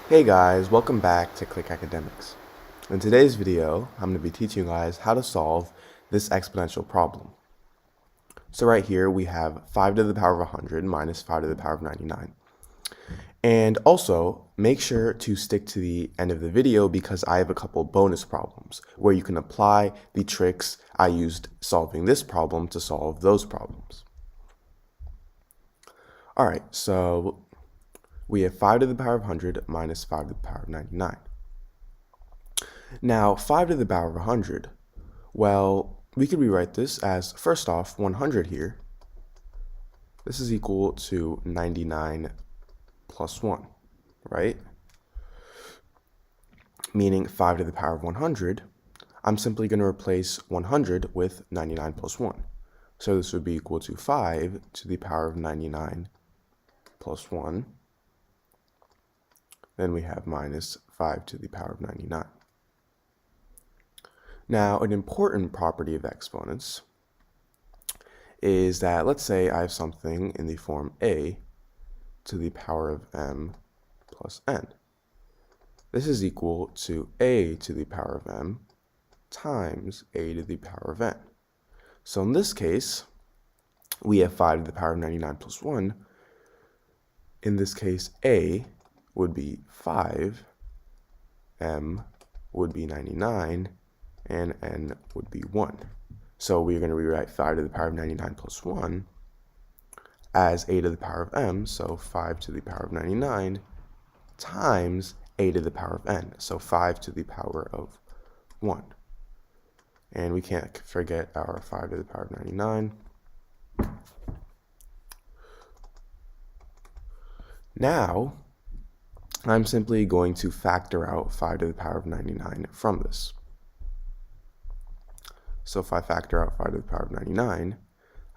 Hey guys, welcome back to Click Academics. In today's video, I'm going to be teaching you guys how to solve this exponential problem. So right here we have 5 to the power of 100 minus 5 to the power of 99. And also, make sure to stick to the end of the video because I have a couple bonus problems where you can apply the tricks I used solving this problem to solve those problems. Alright, so we have 5 to the power of 100 minus 5 to the power of 99. Now, 5 to the power of 100, well, we could rewrite this as, first off, 100 here. This is equal to 99 plus 1, right? Meaning 5 to the power of 100, I'm simply going to replace 100 with 99 plus 1. So this would be equal to 5 to the power of 99 plus 1. Then we have minus 5 to the power of 99. Now, an important property of exponents is that, let's say I have something in the form a to the power of m plus n. This is equal to a to the power of m times a to the power of n. So in this case, we have 5 to the power of 99 plus 1. In this case, a would be 5, m would be 99, and n would be 1. So we're going to rewrite 5 to the power of 99 plus 1 as a to the power of m, so 5 to the power of 99 times a to the power of n, so 5 to the power of 1. And we can't forget our 5 to the power of 99. Now, I'm simply going to factor out 5 to the power of 99 from this. So if I factor out 5 to the power of 99,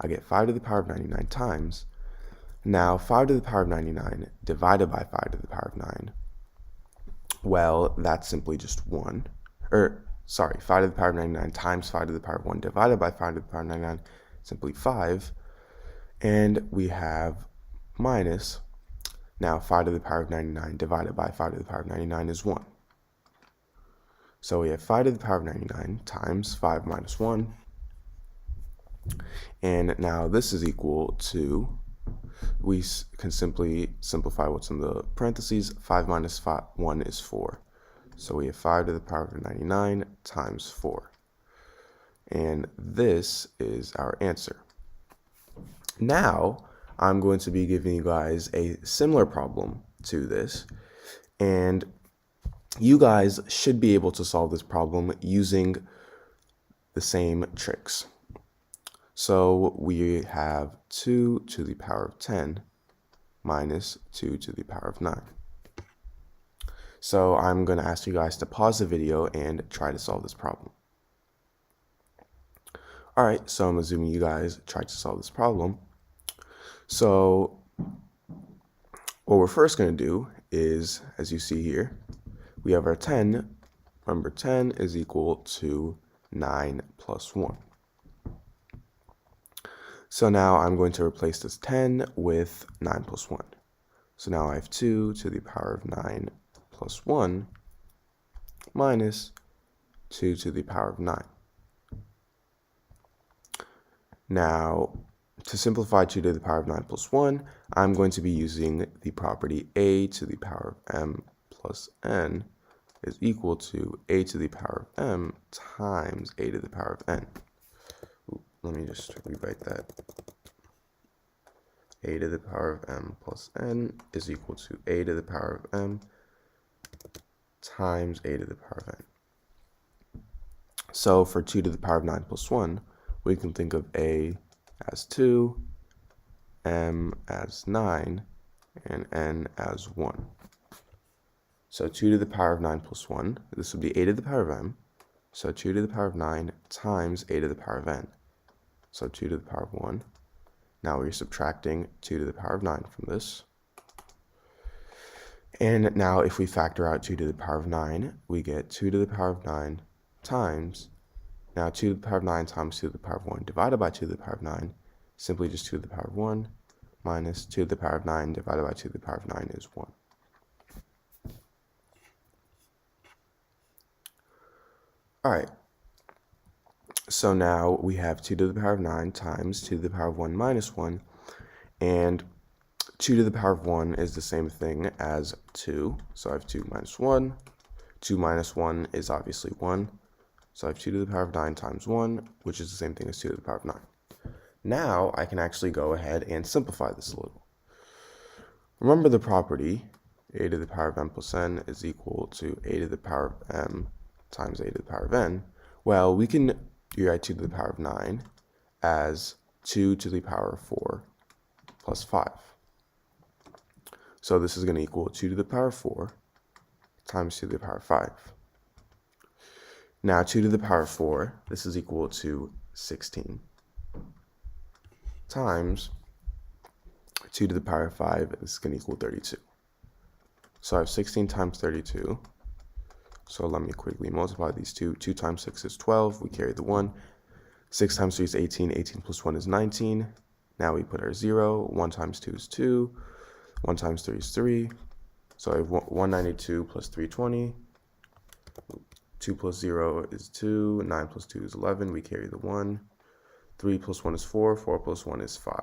I get 5 to the power of 99 times. Now 5 to the power of 99 divided by 5 to the power of 9, well, that's simply just 1. 5 to the power of 99 times 5 to the power of 1 divided by 5 to the power of 99, simply 5. And we have minus, now 5 to the power of 99 divided by 5 to the power of 99 is 1. So we have 5 to the power of 99 times 5 minus 1. And now this is equal to, we can simply simplify what's in the parentheses. 5 minus 1 is 4. So we have 5 to the power of 99 times 4. And this is our answer. Now, I'm going to be giving you guys a similar problem to this. And you guys should be able to solve this problem using the same tricks. So we have 2 to the power of 10 minus 2 to the power of 9. So I'm going to ask you guys to pause the video and try to solve this problem. Alright, so I'm assuming you guys tried to solve this problem. So what we're first going to do is, as you see here, we have our 10. Remember, 10 is equal to 9 plus 1. So now I'm going to replace this 10 with 9 plus 1. So now I have 2 to the power of 9 plus 1 minus 2 to the power of 9. Now, to simplify 2 to the power of 9 plus 1, I'm going to be using the property a to the power of m plus n is equal to a to the power of m times a to the power of n. Let me just rewrite that. A to the power of m plus n is equal to a to the power of m times a to the power of n. So for 2 to the power of 9 plus 1, we can think of a as 2, m as 9, and n as 1. So 2 to the power of 9 plus 1, this would be a to the power of m. So 2 to the power of 9 times a to the power of n. So 2 to the power of 1. Now we're subtracting 2 to the power of 9 from this. And now if we factor out 2 to the power of 9, we get 2 to the power of 9 times, now 2 to the power of 9 times 2 to the power of 1 divided by 2 to the power of 9, simply just 2 to the power of 1 minus 2 to the power of 9 divided by 2 to the power of 9 is 1. All right, so now we have 2 to the power of 9 times 2 to the power of 1 minus 1, and 2 to the power of 1 is the same thing as 2, so I have 2 minus 1. 2 minus 1 is obviously 1, so I have 2 to the power of 9 times 1, which is the same thing as 2 to the power of 9. Now I can actually go ahead and simplify this a little. Remember the property, a to the power of m plus n is equal to a to the power of m times a to the power of n. Well, we can rewrite 2 to the power of 9 as 2 to the power of 4 plus 5. So this is going to equal 2 to the power of 4 times 2 to the power of 5. Now 2 to the power of 4, this is equal to 16 times 2 to the power of 5 is going to equal 32. So I have 16 times 32. So let me quickly multiply these two. 2 times 6 is 12. We carry the 1. 6 times 3 is 18. 18 plus 1 is 19. Now we put our 0. 1 times 2 is 2. 1 times 3 is 3. So I have 192 plus 320. 2 plus 0 is 2. 9 plus 2 is 11. We carry the 1. 3 plus 1 is 4. 4 plus 1 is 5.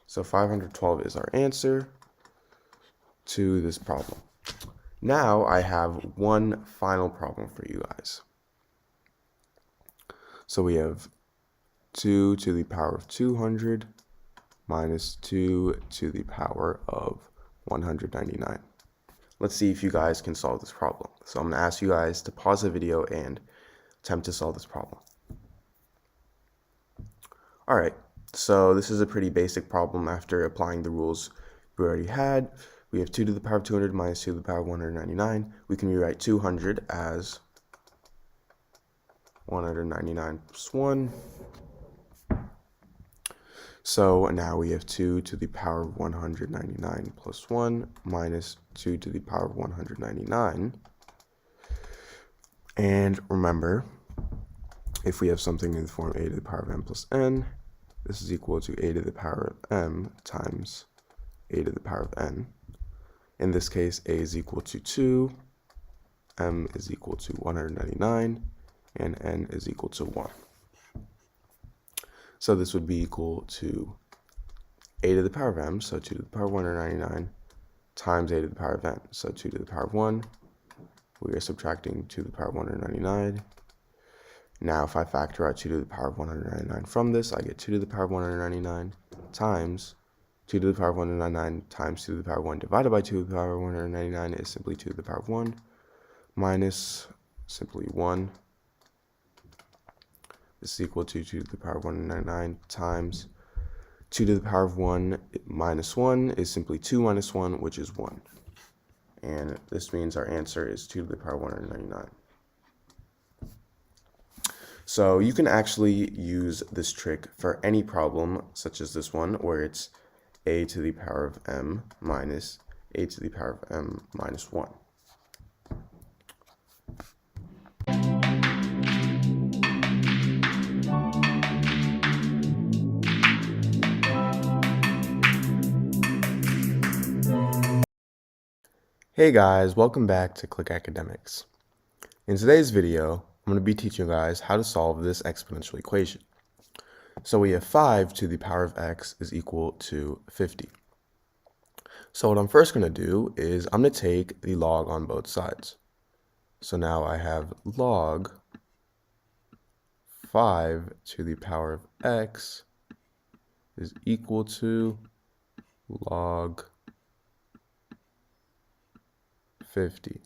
So 512 is our answer to this problem. Now I have one final problem for you guys. So we have 2 to the power of 200 minus 2 to the power of 199. Let's see if you guys can solve this problem. So I'm going to ask you guys to pause the video and attempt to solve this problem. All right, so this is a pretty basic problem after applying the rules we already had. We have 2 to the power of 200 minus 2 to the power of 199. We can rewrite 200 as 199 plus 1. So now we have 2 to the power of 199 plus 1 minus 2 to the power of 199. And remember, if we have something in the form a to the power of m plus n, this is equal to a to the power of m times a to the power of n. In this case, a is equal to 2, m is equal to 199, and n is equal to 1. So this would be equal to a to the power of m, so 2 to the power of 199, times a to the power of n, so 2 to the power of 1. We are subtracting 2 to the power of 199. Now if I factor out 2 to the power of 199 from this, I get 2 to the power of 199 times 2 to the power of 199 times 2 to the power of 1 divided by 2 to the power of 199 is simply 2 to the power of 1 minus simply 1. This is equal to 2 to the power of 199 times 2 to the power of 1 minus 1 is simply 2 minus 1, which is 1. And this means our answer is 2 to the power of 199. So you can actually use this trick for any problem, such as this one, where it's a to the power of m minus a to the power of m minus 1. Hey guys, welcome back to Click Academics. In today's video, I'm going to be teaching you guys how to solve this exponential equation. So we have 5 to the power of x is equal to 50. So what I'm first going to do is I'm going to take the log on both sides. So now I have log 5 to the power of x is equal to log 50.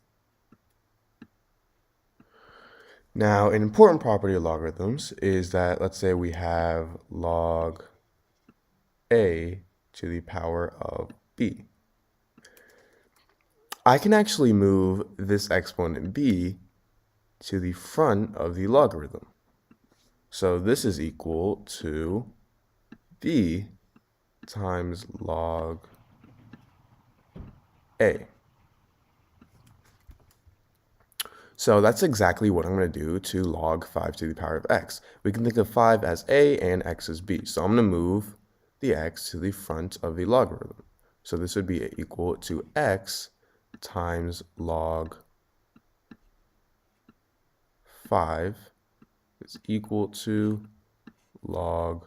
Now, an important property of logarithms is that, let's say we have log a to the power of b. I can actually move this exponent b to the front of the logarithm. So this is equal to b times log a. So that's exactly what I'm going to do to log 5 to the power of x. We can think of 5 as a and x as b. So I'm going to move the x to the front of the logarithm. So this would be equal to x times log 5 is equal to log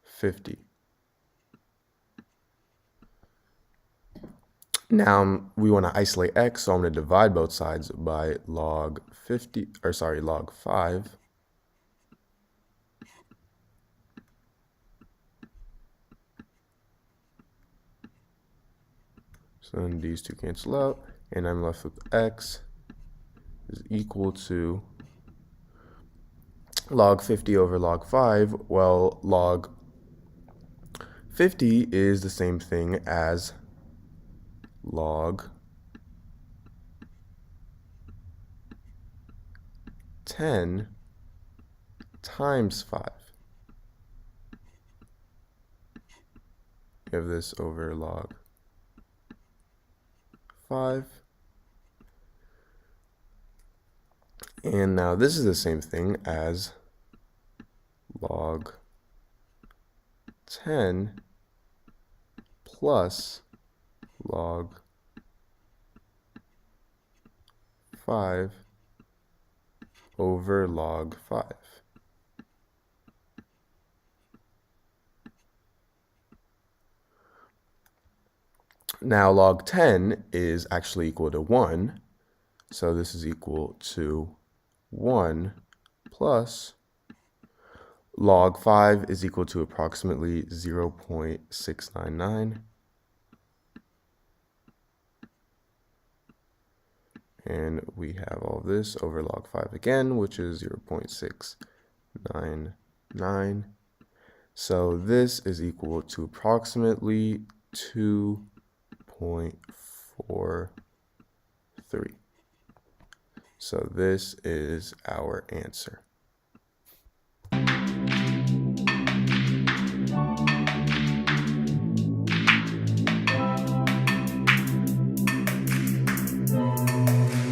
50. Now we want to isolate x, so I'm going to divide both sides by log 5. So then these two cancel out, and I'm left with x is equal to log 50 over log 5. Well, log 50 is the same thing as log 10 times 5. You have this over log 5. And now this is the same thing as log 10 plus log 5 over log 5. Now log 10 is actually equal to 1, so this is equal to 1 plus log 5 is equal to approximately 0.699. And we have all this over log 5 again, which is 0.699. So this is equal to approximately 2.43. So this is our answer.